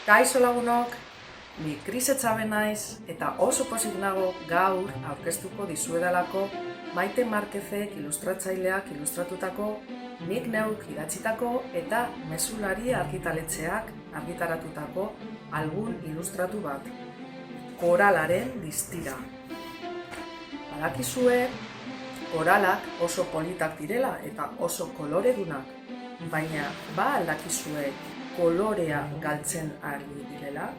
Kaixo lagunok, ni Kris Etxabe naiz eta oso pozik nago gaur aurkeztuko dizuedalako Maite Marquezek ilustratzaileak ilustratutako, nik neuk idatzitako eta Mezulari argitaletxeak argitaratutako album ilustratu bat, koralaren distira. Badakizue, koralak oso politak direla eta oso koloredunak, baina ba aldakizue kolorea galtzen ari direla?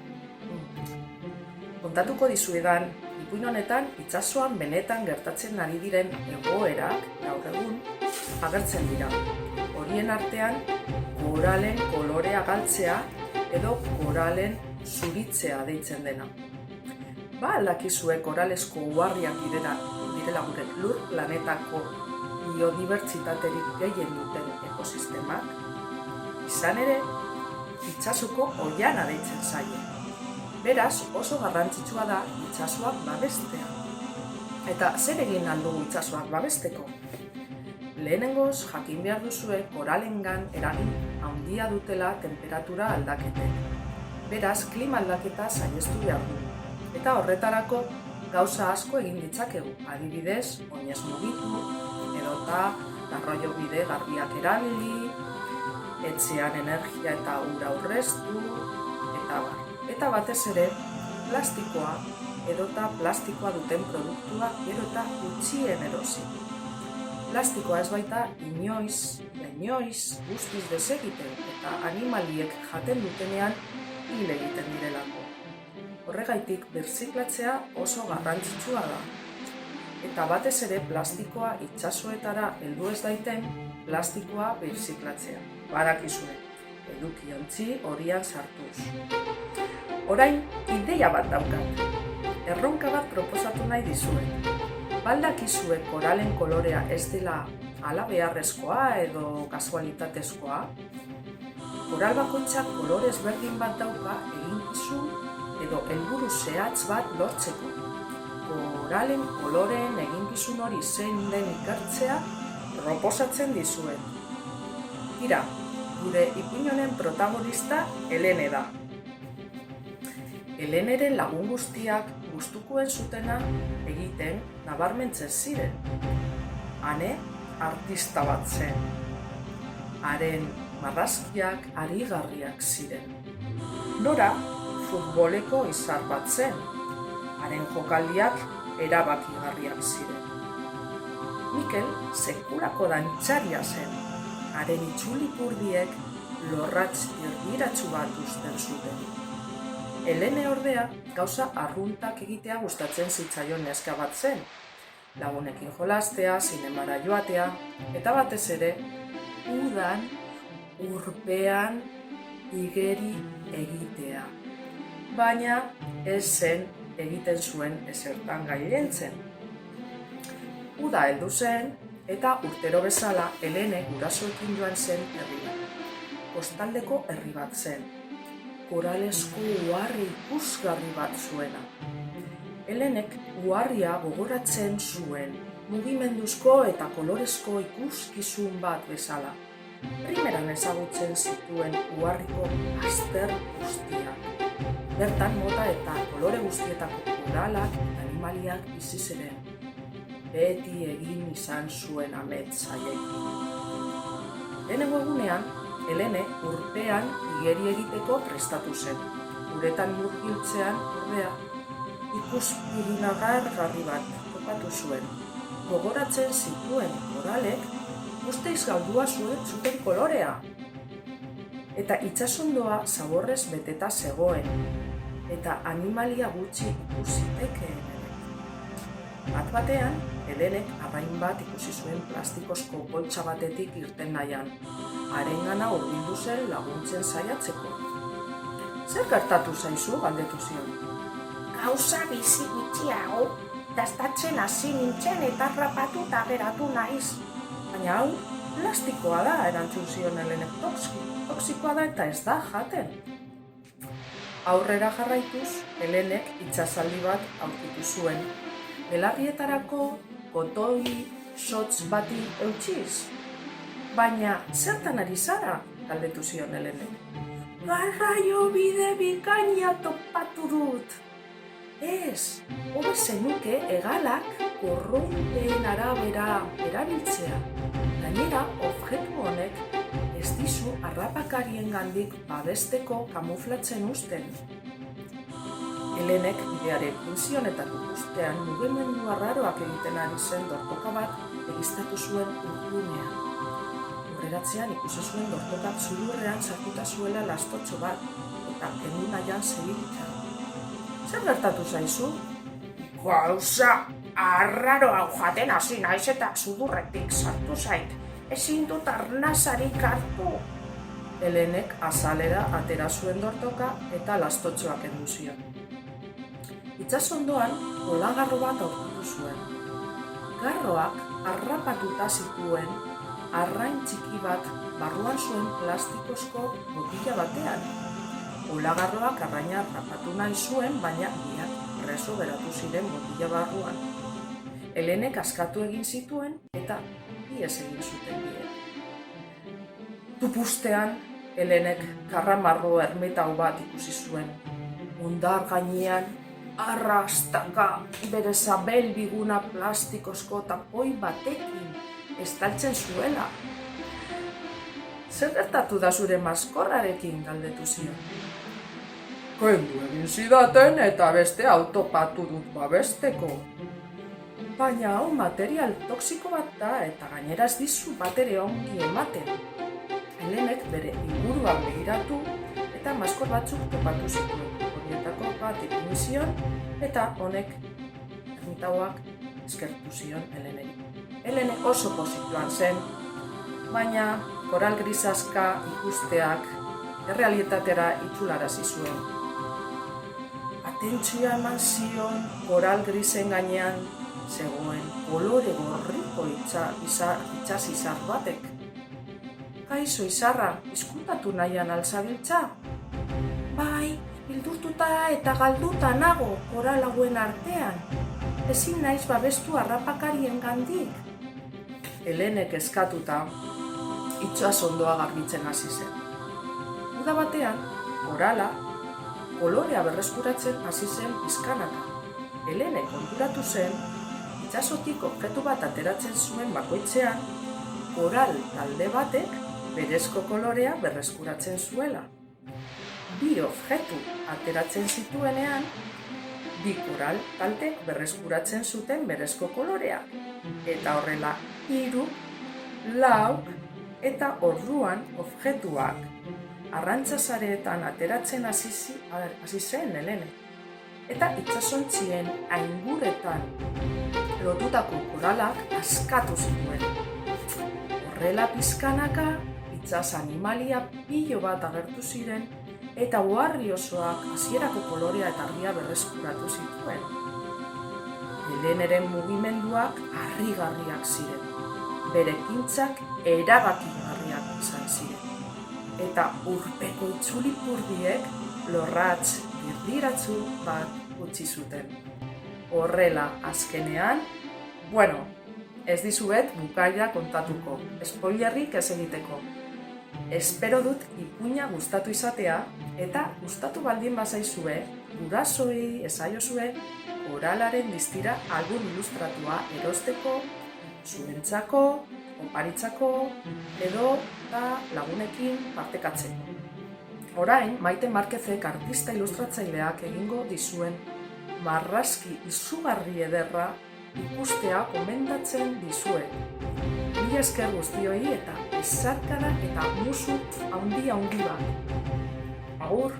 Kontatuko dizuedan, ipuin honetan itsasoan benetan gertatzen ari diren egoerak gaur egun agertzen dira. Horien artean, koralen kolorea galtzea edo koralen zuritzea deitzen dena. Ba aldakizue koralesko uharriak direla gure lur planetako biodibertsitaterik gehien duten ekosistemak? Izan ere, itsasoko oiana deitzen zaie. Beraz, oso garrantzitsua da itsasoak babestea. Eta zer egin ahal dugu itsasoak babesteko? Lehenengoz, jakin behar duzue koralengan eragin handia dutela temperatura aldaketek. Beraz, klima aldaketa saihestu behar du. Eta horretarako gauza asko egin ditzakegu. Adibidez, oinez mugitu, edota garraio bide garbiak erabili, etxean energia eta ura aurreztu, eta bar. Eta batez ere, plastikoa edota plastikoa duten produktua gero eta gutxien erosi. Plastikoa ez baita inoiz guztiz desegiten eta animaliek jaten dutenean hil egiten direlako. Horregaitik birziklatzea oso garrantzitsua da. Eta batez ere plastikoa itsasoetara heldu ez daiten plastikoa birziklatzea. Badakizue, edukiontzi horian sartuz. Orain, ideia bat daukat. Erronka bat proposatu nahi dizuet. Baldakizue koralen kolorea ez dela hala beharrezkoa edo kasualitatezkoa? Koral bakoitzak kolore ezberdin bat dauka eginkizun edo helburu zehatz bat lortzeko. Koralen koloreen eginkizun hori zein den ikertzea proposatzen dizuet. Tira, gure ipuin honen protagonista Helene da. Heleneren lagun guztiak gustukoen zutena egiten nabarmentzen ziren. Hane artista bat zen. Haren marrazkiak harigarriak ziren. Nora futboleko izar bat zen. Haren jokaldiak erabakigarriak ziren. Mikel sekulako dantzaria zen. Haren itxulipurdiek lorratz irdiratsu bat uzten zuten. Helene ordea gauza arruntak egitea gustatzen zitzaion neska bat zen. Lagunekin jolastea, zinemara joatea, eta batez ere, udan, urpean, igeri egitea. Baina ez zen egiten zuen ezertan gailentzen. Uda heldu zen, eta urtero bezala Helene gurasoekin joan zen herrira. Kostaldeko herri bat zen. Koralesko uharri ikusgarri bat zuena. Helenek uharria gogoratzen zuen, mugimenduzko eta kolorezko ikuskizun bat bezala. Primeran ezagutzen zituen uharriko azter guztiak. Bertan mota eta kolore guztietako koralak eta animaliak bizi ziren. Beti egin izan zuen amets haiekin. Lehenengo egunean, Helene urpean igeri egiteko prestatu zen. Uretan murgiltzean ordea ikuspegi nabargarri bat topatu zuen. Gogoratzen zituen koralek guztiz galdua zuten kolorea. Eta itsasondoa zaborrez beteta zegoen, eta animalia gutxi ikusitekeen. Bat-batean, Helenek arrain bat ikusi zuen plastikozko poltsa batetik irten nahian. Harengana hurbildu zen laguntzen saiatzeko. Zer gertatu zaizu galdetu zion? Gauza bizi gutxiago, dastatzen hasi nintzen eta harrapatuta geratu naiz. Baina hau, plastikoa da, erantzun zion Helenek. Toxikoa da eta ez da jaten. Aurrera jarraituz, Helenek itsasaldi bat aurkitu zuen. Belarrietarako kotoi sotz bati eutsiz. Baina, zertan ari zara? Galdetu zion Helenek. Garraio bide bikaina topatu dut. Ez, hobe zenuke hegalak korronteen arabera erabiltzea. Gainera, objektu honek ez dizu harrapakariengandik babesteko kamuflatzen uzten. Helenek bidearen funtzionetako ikustean mugimendu arraroak egiten ari zen dortoka bat egiztatu zuen urdunean. Horreratzean ikusi zuen dortokak zudurrean sartuta zuela lastotxo bat eta kendu nahian zebiltza. Zer gertatu zaizu? Gauza arraro hau jaten hasi naiz eta sudurretik sartu zait. Ezin dut arnasarik hartu. Helenek azalera atera zuen dortoka eta lastotxoak kendu zion. Itsasondoan olagarro bat aurkitu zuen. Garroak harrapatuta zituen arrain txiki bat barruan zuen plastikozko botila batean. Olagarroak arraina harrapatu nahi zuen, baina biak preso geratu ziren botila barruan. Helenek askatu egin zituen eta ihes egin zuten biek. Tupustean, Helenek karramarro ermetau bat ikusi zuen. Hondar gainean, arrastaka bere sabel biguna plastikozko tapoi batekin estaltzen zuela. Zer gertatu da zure maskorrarekin, galdetu zion. Kendu egin zidaten eta beste autopatu dut babesteko. Baina hau material toxiko bat da eta gainera ez dizu batere ongi ematen. Helenek bere inguruan begiratu eta maskor batzuk topatu zituen. Horietako bat ipini zion eta honek ermitauak eskertu zion Heleneri. Helene oso posituan zen, baina koral grisaska ikusteak errealitatera itzularazi zuen. Atentzioa eman zion koral grisen gainean zegoen kolore gorriko itsas izar batek. Kaixo izarra, izkutatu nahian alzabiltza? Bai, bildurtuta eta galduta nago koral hauen artean. Ezin naiz babestu harrapakarien gandik. Helenek eskatuta, itsasondoa garbitzen hasi zen. Uda batean, korala kolorea berreskuratzen hasi zen pizkanaka. Helene konturatu zen, itsasotik objektu bat ateratzen zuen bakoitzean, koral talde batek berezko kolorea berreskuratzen zuela. Bi objektu ateratzen zituenean, bi koral taltek berreskuratzen zuten berezko kolorea. Eta horrela 3, 4 eta orduan objektuak arrantzasareetan ateratzen hasi zen Helene. Eta itsasontzien ainguretan lotutako koralak askatu zituen. Horrela pizkanaka, itsas animalia pilo bat agertu ziren eta uharri osoak hasierako kolorea eta argia berreskuratu zituen. Heleneren mugimenduak harrigarriak ziren. Bere ekintzak erabakigarriak izan ziren. Eta urpeko itzulipurdiek lorratz dirdiratzu bat utzi zuten. Horrela, azkenean, ez dizuet bukaera kontatuko, spoilerrik ez egiteko. Espero dut ipuina gustatu izatea, eta gustatu baldin bazaizue, gurasoei esaiozue koralaren distira album ilustratua erosteko, zuentzako, oparitzako, edo eta lagunekin partekatzeko. Orain, Maite Marquezek artista ilustratzaileak egingo dizuen marrazki izugarri ederra ikustea gomendatzen dizuet. Mila esker guztioi eta ezarkada eta musu handi bat. Agur!